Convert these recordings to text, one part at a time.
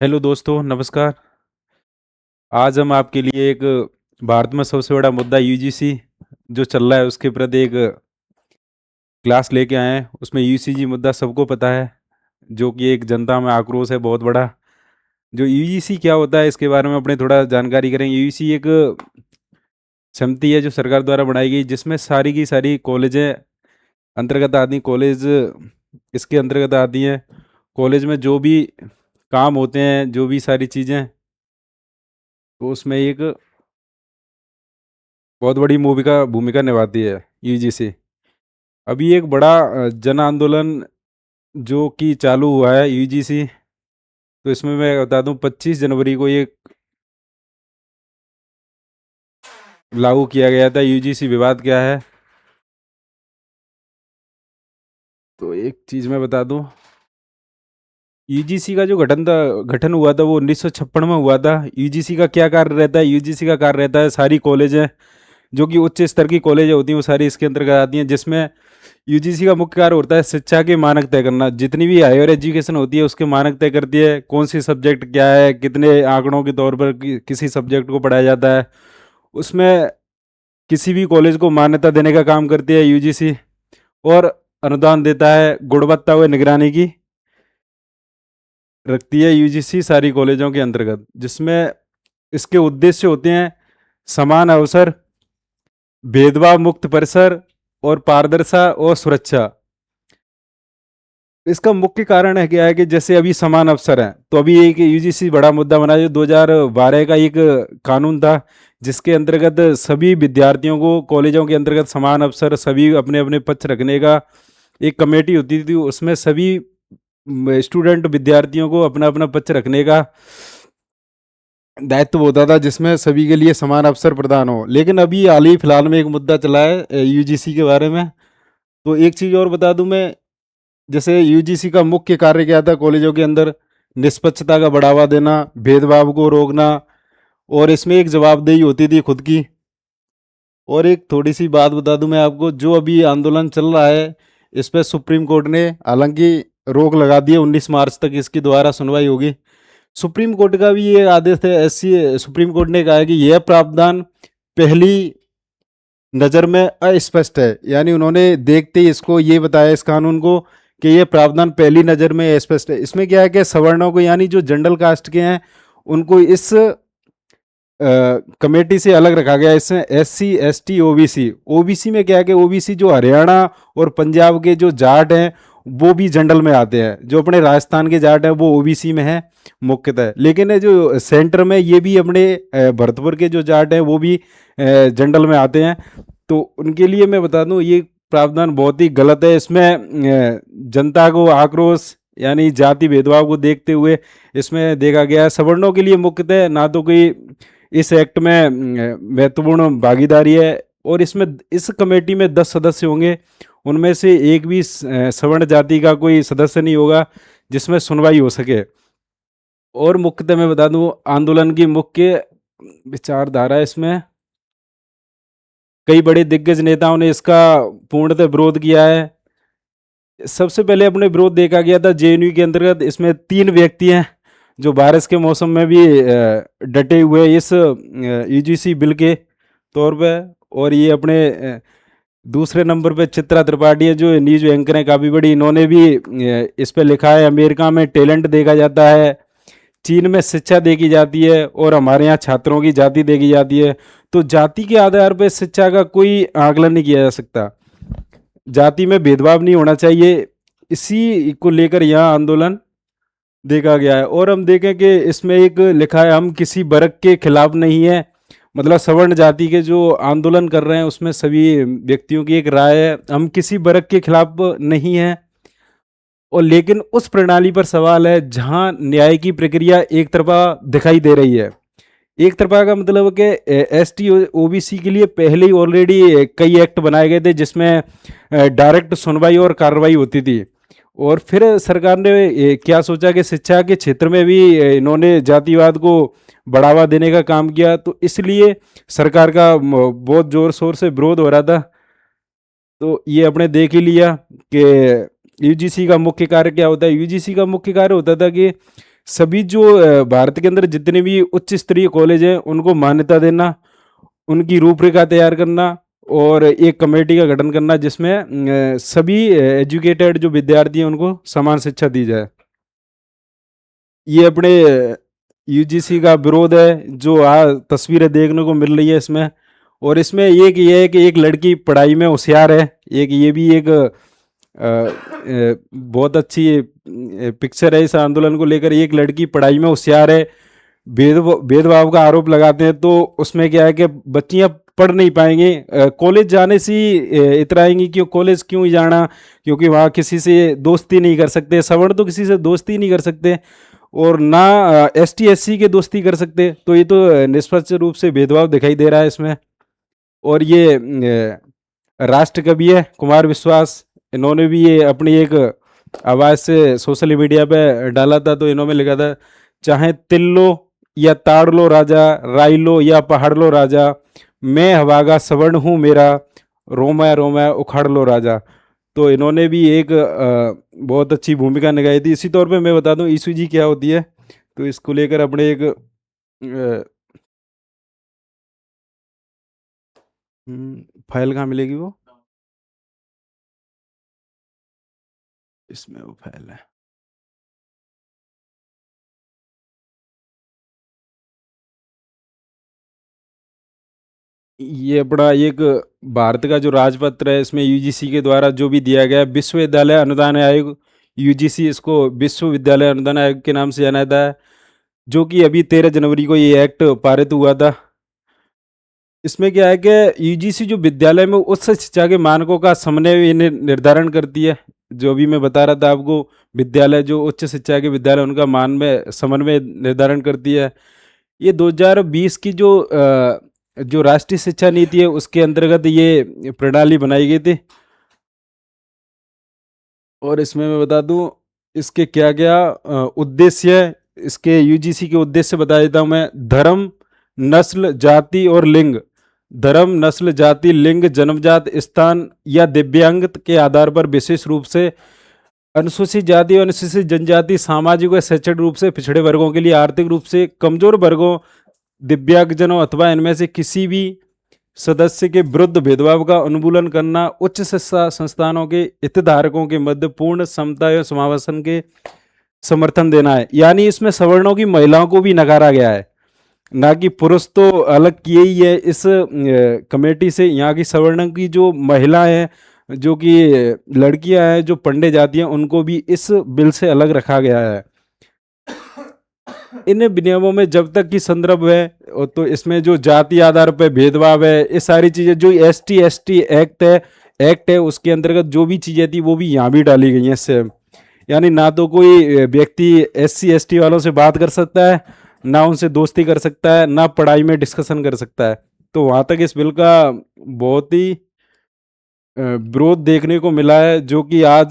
Hello दोस्तों, नमस्कार। आज हम आपके लिए एक भारत में सबसे बड़ा मुद्दा यूजीसी जो चल रहा है उसके प्रति एक क्लास लेके आए हैं। उसमें यूजीसी मुद्दा सबको पता है, जो कि एक जनता में आक्रोश है बहुत बड़ा। जो यूजीसी क्या होता है इसके बारे में अपने थोड़ा जानकारी करेंगे। यूजीसी एक समिति है जो सरकार द्वारा बनाई गई, जिसमें सारी की सारी कॉलेजें अंतर्गत आती हैं। कॉलेज इसके अंतर्गत आती हैं। कॉलेज में जो भी काम होते हैं, जो भी सारी चीज़ें, तो उसमें एक बहुत बड़ी भूमिका भूमिका निभाती है यूजीसी। अभी एक बड़ा जन आंदोलन जो कि चालू हुआ है यूजीसी, तो इसमें मैं बता दूं 25 जनवरी को ये लागू किया गया था। यूजीसी विवाद क्या है, तो एक चीज़ मैं बता दूं। यूजीसी का जो गठन हुआ था वो 1956 में हुआ था। यूजीसी का क्या कार्य रहता है? यूजीसी का कार्य रहता है सारी कॉलेजें जो कि उच्च स्तर की कॉलेजें होती हैं वो सारी इसके अंतर्गत आती हैं, जिसमें यूजीसी का मुख्य कार्य होता है शिक्षा के मानक तय करना। जितनी भी हायर एजुकेशन होती है उसके मानक तय करती है। कौन सी सब्जेक्ट क्या है, कितने आंकड़ों के तौर पर किसी सब्जेक्ट को पढ़ाया जाता है, उसमें किसी भी कॉलेज को मान्यता देने का काम करती है यूजीसी। और अनुदान देता है, गुणवत्ता व निगरानी की रखती है यूजीसी सारी कॉलेजों के अंतर्गत, जिसमें इसके उद्देश्य होते हैं समान अवसर, भेदभाव मुक्त परिसर और पारदर्शिता और सुरक्षा। इसका मुख्य कारण है क्या है कि जैसे अभी समान अवसर है, तो अभी एक यूजीसी बड़ा मुद्दा बना जो 2012 का एक कानून था, जिसके अंतर्गत सभी विद्यार्थियों को कॉलेजों के अंतर्गत समान अवसर, सभी अपने अपने पक्ष रखने का एक कमेटी होती थी। उसमें सभी स्टूडेंट विद्यार्थियों को अपना अपना पक्ष रखने का दायित्व होता था, जिसमें सभी के लिए समान अवसर प्रदान हो। लेकिन अभी हाल ही फिलहाल में एक मुद्दा चला है यूजीसी के बारे में। तो एक चीज़ और बता दूं मैं, जैसे यूजीसी का मुख्य कार्य क्या था कॉलेजों के अंदर? निष्पक्षता का बढ़ावा देना, भेदभाव को रोकना, और इसमें एक जवाबदेही होती थी खुद की। और एक थोड़ी सी बात बता दूं मैं आपको, जो अभी आंदोलन चल रहा है इस पर सुप्रीम कोर्ट ने हालांकि रोक लगा दी है। 19 मार्च तक इसकी दोबारा सुनवाई होगी। सुप्रीम कोर्ट का भी ये आदेश है, ऐसी सुप्रीम कोर्ट ने कहा है कि यह प्रावधान पहली नज़र में अस्पष्ट है। यानी उन्होंने देखते ही इसको ये बताया इस कानून को कि ये प्रावधान पहली नज़र में अस्पष्ट है। इसमें क्या है कि सवर्णों को, यानी जो जनरल कास्ट के हैं, उनको इस कमेटी से अलग रखा गया। इसमें एससी, एसटी, ओबीसी, ओबीसी में क्या है कि ओबीसी जो हरियाणा और पंजाब के जो जाट हैं वो भी जनरल में आते हैं। जो अपने राजस्थान के जाट हैं वो ओबीसी में है मुख्यतः। लेकिन ये जो सेंटर में ये भी अपने भरतपुर के जो जाट हैं वो भी जनरल में आते हैं। तो उनके लिए मैं बता दूं ये प्रावधान बहुत ही गलत है। इसमें जनता को आक्रोश, यानी जाति भेदभाव को देखते हुए इसमें देखा गया है। सवर्णों के लिए मुख्यतः ना तो कोई इस एक्ट में महत्वपूर्ण भागीदारी है। और इसमें इस कमेटी में 10 सदस्य होंगे, उनमें से एक भी सवर्ण जाति का कोई सदस्य नहीं होगा जिसमें सुनवाई हो सके। और मुख्यतः मैं बता दूं आंदोलन की मुख्य विचारधारा, इसमें कई बड़े दिग्गज नेताओं ने इसका पूर्णतः विरोध किया है। सबसे पहले अपने विरोध देखा गया था जेएनयू के अंतर्गत। इसमें 3 व्यक्ति हैं जो बारिश के मौसम में भी डटे हुए इस यूजीसी बिल के तौर पे। और ये अपने दूसरे नंबर पे चित्रा त्रिपाठी है जो न्यूज एंकर है काफ़ी बड़ी। इन्होंने भी इस पे लिखा है अमेरिका में टैलेंट देखा जाता है, चीन में शिक्षा देखी जाती है, और हमारे यहाँ छात्रों की जाति देखी जाती है। तो जाति के आधार पर शिक्षा का कोई आकलन नहीं किया जा सकता। जाति में भेदभाव नहीं होना चाहिए, इसी को लेकर यहाँ आंदोलन देखा गया है। और हम देखें कि इसमें एक लिखा है हम किसी वर्ग के खिलाफ नहीं है। मतलब सवर्ण जाति के जो आंदोलन कर रहे हैं उसमें सभी व्यक्तियों की एक राय है, हम किसी वर्ग के खिलाफ नहीं है। और लेकिन उस प्रणाली पर सवाल है जहां न्याय की प्रक्रिया एक तरफा दिखाई दे रही है। एक तरफा का मतलब कि एसटी ओबीसी के लिए पहले ही ऑलरेडी कई एक्ट बनाए गए थे जिसमें डायरेक्ट सुनवाई और कार्रवाई होती थी। और फिर सरकार ने क्या सोचा कि शिक्षा के क्षेत्र में भी इन्होंने जातिवाद को बढ़ावा देने का काम किया, तो इसलिए सरकार का बहुत ज़ोर शोर से विरोध हो रहा था। तो ये अपने देख ही लिया कि यूजीसी का मुख्य कार्य क्या होता है। यूजीसी का मुख्य कार्य होता था कि सभी जो भारत के अंदर जितने भी उच्च स्तरीय कॉलेज हैं उनको मान्यता देना, उनकी रूपरेखा तैयार करना और एक कमेटी का गठन करना जिसमें सभी एजुकेटेड जो विद्यार्थी हैं उनको समान शिक्षा दी जाए। ये अपने यूजीसी का विरोध है जो तस्वीरें देखने को मिल रही है इसमें। और इसमें एक ये है कि एक लड़की पढ़ाई में होशियार है, एक ये भी एक बहुत अच्छी पिक्चर है इस आंदोलन को लेकर। एक लड़की पढ़ाई में होशियार है, भेदभाव का आरोप लगाते हैं तो उसमें क्या है कि बच्चियां पढ़ नहीं पाएंगी, कॉलेज जाने से ही इतराएंगी। क्यों कॉलेज क्यों ही जाना, क्योंकि वहाँ किसी से दोस्ती नहीं कर सकते, सवर्ण तो किसी से दोस्ती नहीं कर सकते और ना एसटी एससी के दोस्ती कर सकते। तो ये तो निष्पक्ष रूप से भेदभाव दिखाई दे रहा है इसमें। और ये राष्ट्र कवि है कुमार विश्वास, इन्होंने भी ये अपनी एक आवाज़ से सोशल मीडिया पे डाला था। तो इन्होंने लिखा था, चाहे तिल लो या ताड़ लो राजा, राई लो या पहाड़ लो राजा, मैं हवागा सवर्ण हूँ मेरा, रोमा रोमा उखाड़ लो राजा। तो इन्होंने भी एक बहुत अच्छी भूमिका निभाई थी। इसी तौर पे मैं बता दूं ईसुजी क्या होती है, तो इसको लेकर अपने एक फाइल कहाँ मिलेगी वो, इसमें वो फाइल है। ये अपना एक भारत का जो राजपत्र है, इसमें यूजीसी के द्वारा जो भी दिया गया है, विश्वविद्यालय अनुदान आयोग, यूजीसी इसको विश्वविद्यालय अनुदान आयोग के नाम से जाना जाता है, जो कि अभी 13 जनवरी को ये एक्ट पारित हुआ था। इसमें क्या है कि यूजीसी जो विद्यालय में उच्च शिक्षा के मानकों का समन्वय निर्धारण करती है। जो अभी मैं बता रहा था आपको, विद्यालय जो उच्च शिक्षा के विद्यालय उनका मान में समन्वय निर्धारण करती है। ये 2020 की जो राष्ट्रीय शिक्षा नीति है उसके अंतर्गत ये प्रणाली बनाई गई थी। और इसमें मैं बता दूं इसके क्या क्या उद्देश्य है। इसके यूजीसी के उद्देश्य बता देता हूं मैं। धर्म, नस्ल, जाति और लिंग। धर्म, नस्ल, जाति, लिंग, जन्मजात स्थान या दिव्यांग के आधार पर विशेष रूप से अनुसूचित जाति और अनुसूचित जनजाति, सामाजिक व शैक्षणिक रूप से पिछड़े वर्गों के लिए, आर्थिक रूप से कमजोर वर्गों, दिव्यांगजनों अथवा इनमें से किसी भी सदस्य के विरुद्ध भेदभाव का उन्मूलन करना, उच्च शिक्षा संस्थानों के हितधारकों के मध्य पूर्ण समता एवं समावेशन के समर्थन देना है। यानी इसमें सवर्णों की महिलाओं को भी नकारा गया है, ना कि पुरुष तो अलग किए ही है इस कमेटी से। यहाँ की सवर्ण की जो महिलाएं हैं, जो कि लड़कियां हैं जो पढ़ने जाती हैं, उनको भी इस बिल से अलग रखा गया है। इन विनियमों में जब तक कि संदर्भ है तो इसमें जो जाति आधार पर भेदभाव है, ये सारी चीजें जो एसटी एक्ट है उसके अंतर्गत जो भी चीजें थी वो भी यहाँ भी डाली गई हैं इससे। यानी ना तो कोई व्यक्ति एससी एसटी वालों से बात कर सकता है, ना उनसे दोस्ती कर सकता है, ना पढ़ाई में डिस्कशन कर सकता है। तो वहाँ तक इस बिल का बहुत ही विरोध देखने को मिला है, जो कि आज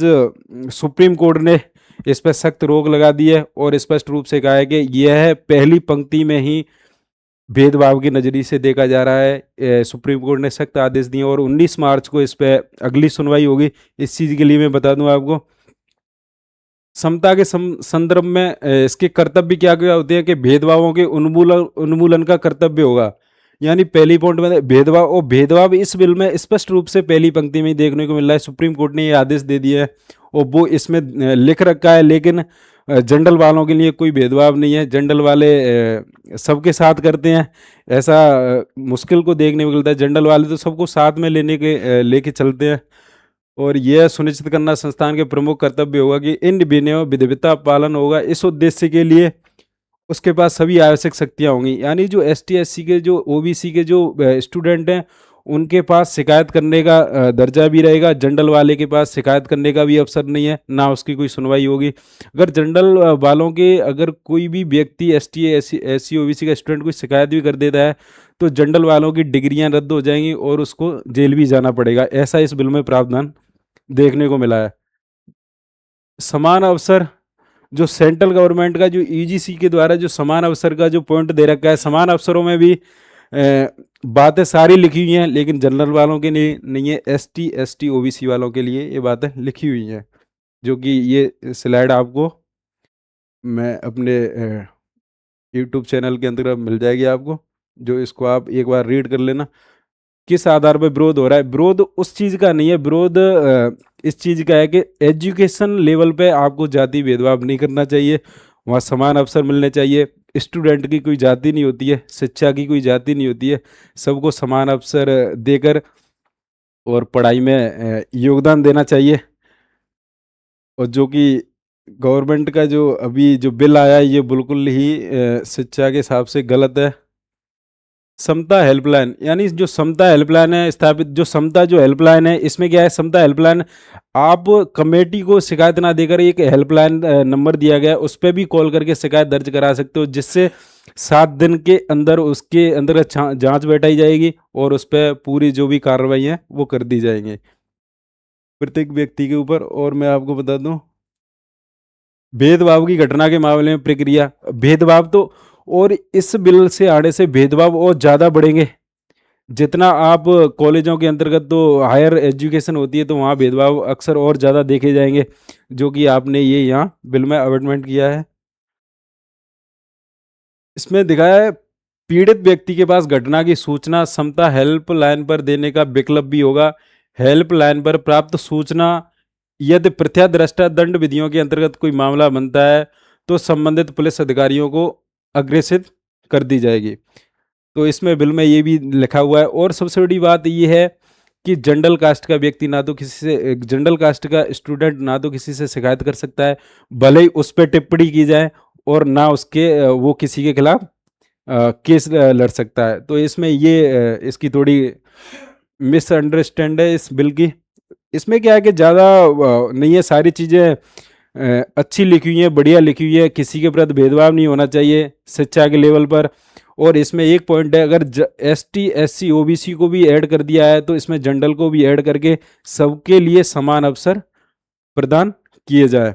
सुप्रीम कोर्ट ने इस पर सख्त रोक लगा दी है और स्पष्ट रूप से कहा है कि यह पहली पंक्ति में ही भेदभाव की नज़रिए से देखा जा रहा है। सुप्रीम कोर्ट ने सख्त आदेश दिए और 19 मार्च को इस पर अगली सुनवाई होगी। इस चीज़ के लिए मैं बता दूं आपको, समता के संदर्भ में इसके कर्तव्य क्या क्या होते हैं कि भेदभावों के उन्मूलन का कर्तव्य होगा। यानी पहली पॉइंट में भेदभाव, और भेदभाव इस बिल में स्पष्ट रूप से पहली पंक्ति में ही देखने को मिल रहा है। सुप्रीम कोर्ट ने ये आदेश दे दिया है और वो इसमें लिख रखा है, लेकिन जनरल वालों के लिए कोई भेदभाव नहीं है। जनरल वाले सबके साथ करते हैं, ऐसा मुश्किल को देखने को मिलता है। जनरल वाले तो सबको साथ में लेके चलते हैं। और यह सुनिश्चित करना संस्थान के प्रमुख कर्तव्य होगा कि इन विनियमों विधिवता पालन होगा। इस उद्देश्य के लिए उसके पास सभी आवश्यक शक्तियाँ होंगी। यानी जो एसटी एससी के जो ओबीसी के जो स्टूडेंट हैं उनके पास शिकायत करने का दर्जा भी रहेगा। जनरल वाले के पास शिकायत करने का भी अवसर नहीं है, ना उसकी कोई सुनवाई होगी। अगर जनरल वालों के अगर कोई भी व्यक्ति एसटी एससी ओबीसी का स्टूडेंट कोई शिकायत भी कर देता है तो जनरल वालों की डिग्रियां रद्द हो जाएंगी और उसको जेल भी जाना पड़ेगा। ऐसा इस बिल में प्रावधान देखने को मिला है। समान अवसर, जो सेंट्रल गवर्नमेंट का जो यूजीसी के द्वारा जो समान अवसर का जो पॉइंट दे रखा है, समान अवसरों में भी बातें सारी लिखी हुई हैं, लेकिन जनरल वालों के लिए नहीं है। एसटी ओबीसी वालों के लिए ये बातें लिखी हुई हैं, जो कि ये स्लाइड आपको मैं अपने यूट्यूब चैनल के अंतर्गत मिल जाएगी आपको, जो इसको आप एक बार रीड कर लेना। किस आधार पर विरोध हो रहा है? विरोध उस चीज़ का नहीं है, विरोध इस चीज़ का है कि एजुकेशन लेवल पे आपको जाति भेदभाव नहीं करना चाहिए, वहाँ समान अवसर मिलने चाहिए। स्टूडेंट की कोई जाति नहीं होती है, शिक्षा की कोई जाति नहीं होती है, सबको समान अवसर देकर और पढ़ाई में योगदान देना चाहिए। और जो कि गवर्नमेंट का जो अभी जो बिल आया है, ये बिल्कुल ही शिक्षा के हिसाब से गलत है। समता हेल्पलाइन, यानी जो समता हेल्पलाइन है स्थापित, जो समता जो हेल्पलाइन है, इसमें क्या है? समता हेल्पलाइन, आप कमेटी को शिकायत ना देकर एक हेल्पलाइन नंबर दिया गया है, उस पर भी कॉल करके शिकायत दर्ज करा सकते हो, जिससे 7 दिन के अंदर उसके अंतर्गत जांच बैठाई जाएगी और उस पर पूरी जो भी कार्रवाई है वो कर दी जाएंगी प्रत्येक व्यक्ति के ऊपर। और मैं आपको बता दूं, भेदभाव की घटना के मामले में प्रक्रिया, भेदभाव तो, और इस बिल से आने से भेदभाव और ज़्यादा बढ़ेंगे। जितना आप कॉलेजों के अंतर्गत तो हायर एजुकेशन होती है, तो वहाँ भेदभाव अक्सर और ज़्यादा देखे जाएंगे, जो कि आपने ये यहाँ बिल में अमेंडमेंट किया है। इसमें दिखाया है, पीड़ित व्यक्ति के पास घटना की सूचना समता हेल्पलाइन पर देने का विकल्प भी होगा। हेल्पलाइन पर प्राप्त सूचना यदि प्रत्यादृष्टा दंड विधियों के अंतर्गत कोई मामला बनता है, तो संबंधित पुलिस अधिकारियों को अग्रेसित कर दी जाएगी। तो इसमें बिल में ये भी लिखा हुआ है। और सबसे बड़ी बात ये है कि जनरल कास्ट का व्यक्ति ना तो किसी से, जनरल कास्ट का स्टूडेंट ना तो किसी से शिकायत कर सकता है, भले ही उस पर टिप्पणी की जाए, और ना उसके वो किसी के खिलाफ केस लड़ सकता है। तो इसमें ये इसकी थोड़ी मिसअंडरस्टैंड है इस बिल की। इसमें क्या है कि ज़्यादा नहीं है, सारी चीज़ें अच्छी लिखी हुई है, बढ़िया लिखी हुई है, किसी के प्रति भेदभाव नहीं होना चाहिए शिक्षा के लेवल पर। और इसमें एक पॉइंट है, अगर ST SC OBC को भी ऐड कर दिया है, तो इसमें जनरल को भी ऐड करके सबके लिए समान अवसर प्रदान किए जाए।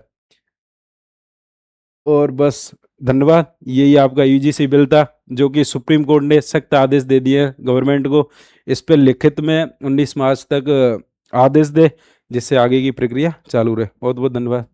और बस, धन्यवाद। यही आपका UGC बिल था, जो कि सुप्रीम कोर्ट ने सख्त आदेश दे दिए हैं गवर्नमेंट को, इस पर लिखित में 19 मार्च तक आदेश दे, जिससे आगे की प्रक्रिया चालू रहे। बहुत बहुत धन्यवाद।